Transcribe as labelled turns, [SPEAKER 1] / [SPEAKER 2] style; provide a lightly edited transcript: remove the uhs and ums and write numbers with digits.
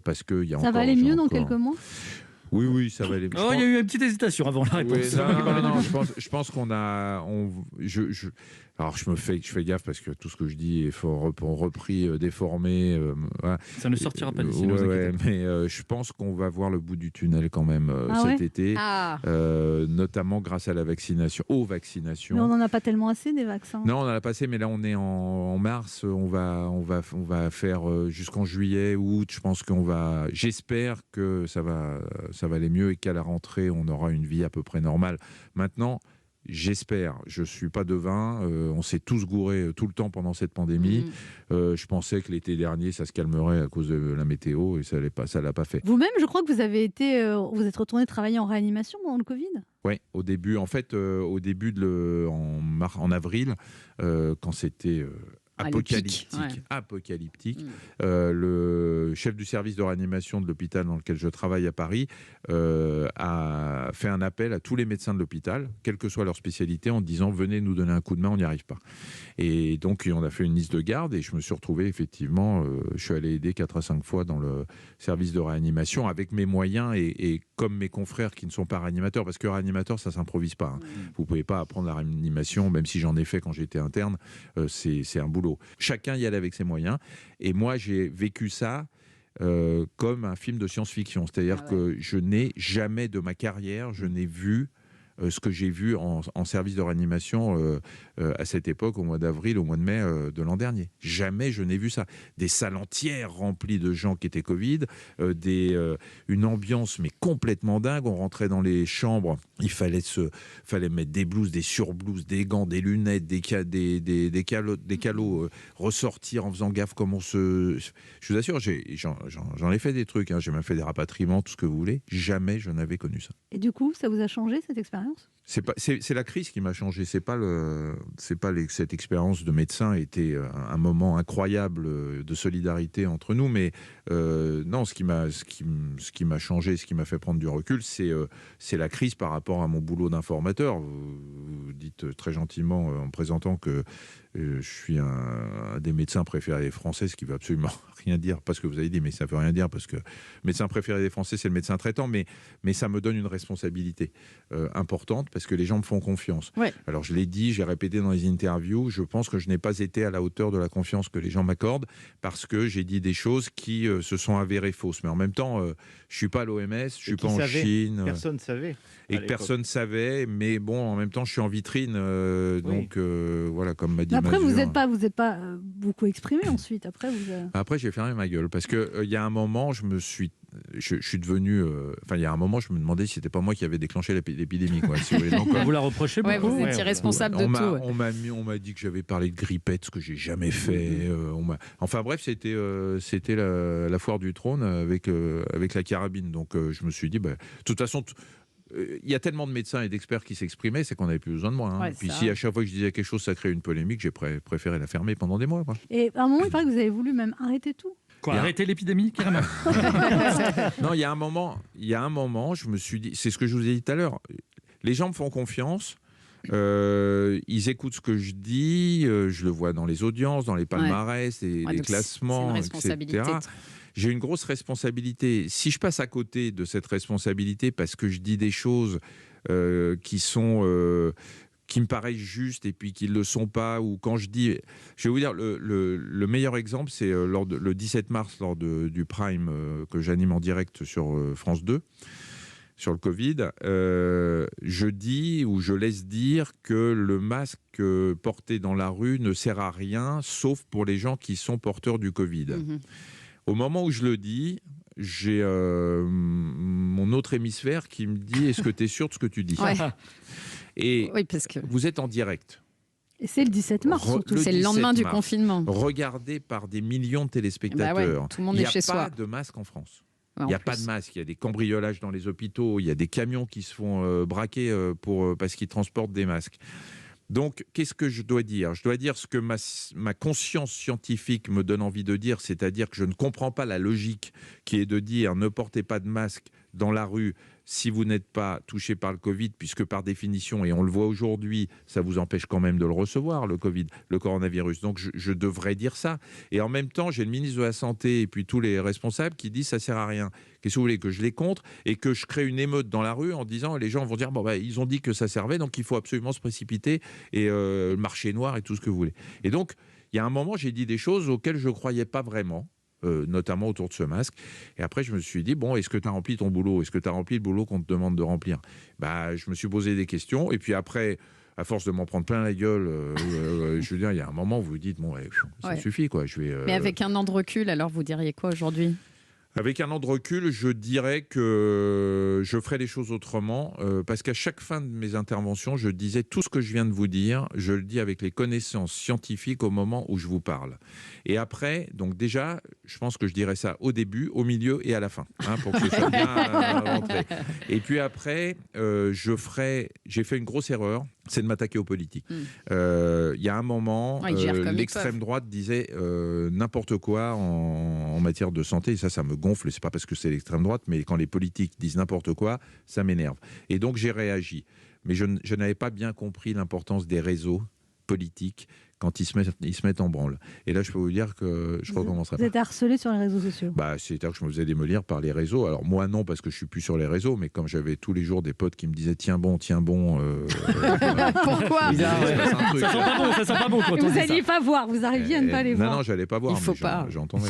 [SPEAKER 1] parce qu'il y a
[SPEAKER 2] Ça
[SPEAKER 1] encore...
[SPEAKER 2] va aller mieux dans quelques mois?
[SPEAKER 1] Oui, ça va aller mieux.
[SPEAKER 3] Oh, il y a eu une petite hésitation avant la réponse.
[SPEAKER 1] Oui, non, je pense qu'on a... Alors, je fais gaffe parce que tout ce que je dis est repris, déformé. Voilà.
[SPEAKER 3] Ça ne sortira pas d'ici.
[SPEAKER 1] Mais je pense qu'on va voir le bout du tunnel quand même cet été, notamment grâce à la vaccination, aux vaccinations.
[SPEAKER 2] Mais on n'en a pas tellement assez des vaccins.
[SPEAKER 1] Non, on en a pas assez, mais là on est en mars, on va faire jusqu'en juillet, août. Je pense j'espère que ça va aller mieux et qu'à la rentrée on aura une vie à peu près normale. Maintenant, j'espère, je ne suis pas devin, on s'est tous gourés tout le temps pendant cette pandémie. Je pensais que l'été dernier, ça se calmerait à cause de la météo et ça ne l'a pas fait.
[SPEAKER 2] Vous-même, je crois que vous êtes retourné travailler en réanimation pendant le Covid.
[SPEAKER 1] Oui, au début, en avril, quand c'était... apocalyptique. Le chef du service de réanimation de l'hôpital dans lequel je travaille à Paris a fait un appel à tous les médecins de l'hôpital, quelle que soit leur spécialité, en disant venez nous donner un coup de main, on n'y arrive pas. Et donc on a fait une liste de garde et je me suis retrouvé effectivement, je suis allé aider 4 à 5 fois dans le service de réanimation avec mes moyens et comme mes confrères qui ne sont pas réanimateurs, parce que réanimateur ça s'improvise pas. Hein. Vous pouvez pas apprendre la réanimation, même si j'en ai fait quand j'étais interne, c'est un boulot. Chacun y allait avec ses moyens. Et moi, j'ai vécu ça comme un film de science-fiction. C'est-à-dire que je n'ai jamais de ma carrière, je n'ai vu ce que j'ai vu en service de réanimation à cette époque, au mois d'avril, au mois de mai de l'an dernier. Jamais je n'ai vu ça. Des salles entières remplies de gens qui étaient Covid, une ambiance mais complètement dingue. On rentrait dans les chambres, il fallait mettre des blouses, des surblouses, des gants, des lunettes, des calots, ressortir en faisant gaffe comme on se... Je vous assure, j'en ai fait des trucs, hein. J'ai même fait des rapatriements, tout ce que vous voulez. Jamais je n'avais connu ça.
[SPEAKER 2] Et du coup, ça vous a changé cette expérience?
[SPEAKER 1] C'est la crise qui m'a changé. Cette expérience de médecin était un moment incroyable de solidarité entre nous, mais non, ce qui m'a changé, ce qui m'a fait prendre du recul, c'est la crise par rapport à mon boulot d'informateur. Vous dites très gentiment en me présentant que je suis un des médecins préférés des Français, ce qui ne veut absolument rien dire, parce que vous avez dit, mais ça ne veut rien dire, parce que le médecin préféré des Français, c'est le médecin traitant, mais ça me donne une responsabilité importante, parce que les gens me font confiance.
[SPEAKER 2] Ouais.
[SPEAKER 1] Alors je l'ai dit, j'ai répété dans les interviews, je pense que je n'ai pas été à la hauteur de la confiance que les gens m'accordent, parce que j'ai dit des choses qui se sont avérées fausses. Mais en même temps, je ne suis pas à l'OMS, je ne suis pas en Chine.
[SPEAKER 4] Personne ne savait.
[SPEAKER 1] Et que personne ne savait, mais bon, en même temps, je suis en vitrine, donc voilà, comme m'a dit
[SPEAKER 2] Après,
[SPEAKER 1] Mazur.
[SPEAKER 2] vous n'êtes pas beaucoup exprimé ensuite.
[SPEAKER 1] Après, j'ai fermé ma gueule, parce qu'il y a un moment, je suis devenu... il y a un moment, je me demandais si c'était pas moi qui avais déclenché l'épidémie. Quoi, si vous voulez. Donc,
[SPEAKER 3] vous la reprochez beaucoup.
[SPEAKER 5] Vous étiez responsable de tout.
[SPEAKER 1] On m'a dit que j'avais parlé de grippette, ce que j'ai jamais fait. Enfin bref, c'était la foire du trône avec la carabine. Donc je me suis dit, de toute façon... Il y a tellement de médecins et d'experts qui s'exprimaient, c'est qu'on n'avait plus besoin de moi. Hein.
[SPEAKER 2] Ouais,
[SPEAKER 1] puis si à chaque fois que je disais quelque chose, ça créait une polémique, j'ai préféré la fermer pendant des mois. Quoi.
[SPEAKER 2] Et à un moment, il paraît que vous avez voulu même arrêter tout.
[SPEAKER 3] Arrêter l'épidémie, carrément.
[SPEAKER 1] Non, il y a un moment, je me suis dit, c'est ce que je vous ai dit tout à l'heure, les gens me font confiance, ils écoutent ce que je dis, je le vois dans les audiences, dans les palmarès, les classements, etc. J'ai une grosse responsabilité. Si je passe à côté de cette responsabilité parce que je dis des choses qui me paraissent justes et puis qui ne le sont pas, ou quand je dis... Je vais vous dire, le meilleur exemple, c'est le 17 mars, lors du Prime que j'anime en direct sur France 2, sur le Covid, je dis ou je laisse dire que le masque porté dans la rue ne sert à rien, sauf pour les gens qui sont porteurs du Covid. Mmh. Au moment où je le dis, j'ai mon autre hémisphère qui me dit « Est-ce que tu es sûr de ce que tu dis ?» Et
[SPEAKER 5] parce que...
[SPEAKER 1] vous êtes en direct.
[SPEAKER 2] Et c'est le 17 mars, surtout.
[SPEAKER 5] C'est le lendemain du confinement.
[SPEAKER 1] Regardé par des millions de téléspectateurs.
[SPEAKER 5] Tout le monde est chez soi.
[SPEAKER 1] Il n'y a pas de masque en France. Il n'y a pas de masque. Il y a des cambriolages dans les hôpitaux. Il y a des camions qui se font braquer parce qu'ils transportent des masques. Donc, qu'est-ce que je dois dire ? Je dois dire ce que ma conscience scientifique me donne envie de dire, c'est-à-dire que je ne comprends pas la logique qui est de dire ne portez pas de masque dans la rue, si vous n'êtes pas touché par le Covid, puisque par définition, et on le voit aujourd'hui, ça vous empêche quand même de le recevoir, le Covid, le coronavirus. Donc je devrais dire ça. Et en même temps, j'ai le ministre de la Santé et puis tous les responsables qui disent ça sert à rien. Qu'est-ce que vous voulez, que je les contre et que je crée une émeute dans la rue en disant les gens vont dire ils ont dit que ça servait, donc il faut absolument se précipiter et le marché noir et tout ce que vous voulez. Et donc, il y a un moment, j'ai dit des choses auxquelles je ne croyais pas vraiment. Notamment autour de ce masque. Et après, je me suis dit, est-ce que tu as rempli ton boulot? Est-ce que tu as rempli le boulot qu'on te demande de remplir? Je me suis posé des questions. Et puis après, à force de m'en prendre plein la gueule, je veux dire, il y a un moment où vous vous dites, ça suffit, quoi.
[SPEAKER 5] Mais avec un an de recul, alors vous diriez quoi aujourd'hui?
[SPEAKER 1] Avec un an de recul, je dirais que je ferai les choses autrement, parce qu'à chaque fin de mes interventions, je disais tout ce que je viens de vous dire, je le dis avec les connaissances scientifiques au moment où je vous parle. Et après, donc déjà, je pense que je dirais ça au début, au milieu et à la fin, pour que ce soit bien rentré. Et puis après, j'ai fait une grosse erreur, c'est de m'attaquer aux politiques. Il y a un moment, l'extrême droite disait n'importe quoi en matière de santé, et ça me gonfle, c'est pas parce que c'est l'extrême droite, mais quand les politiques disent n'importe quoi, ça m'énerve. Et donc j'ai réagi. Mais je n'avais pas bien compris l'importance des réseaux politiques quand ils se mettent en branle. Et là, je peux vous dire que je recommencerai pas.
[SPEAKER 2] Vous êtes harcelé sur les réseaux sociaux?
[SPEAKER 1] C'est-à-dire que je me faisais démolir par les réseaux. Alors moi, non, parce que je suis plus sur les réseaux, mais comme j'avais tous les jours des potes qui me disaient tiens bon.
[SPEAKER 5] Pourquoi?
[SPEAKER 3] Ça sent pas bon quand on dit ça.
[SPEAKER 2] Vous n'alliez pas voir, vous arriviez à ne pas les voir.
[SPEAKER 1] Non, j'allais pas voir,
[SPEAKER 5] Il faut
[SPEAKER 1] mais
[SPEAKER 5] pas.
[SPEAKER 1] j'entendais.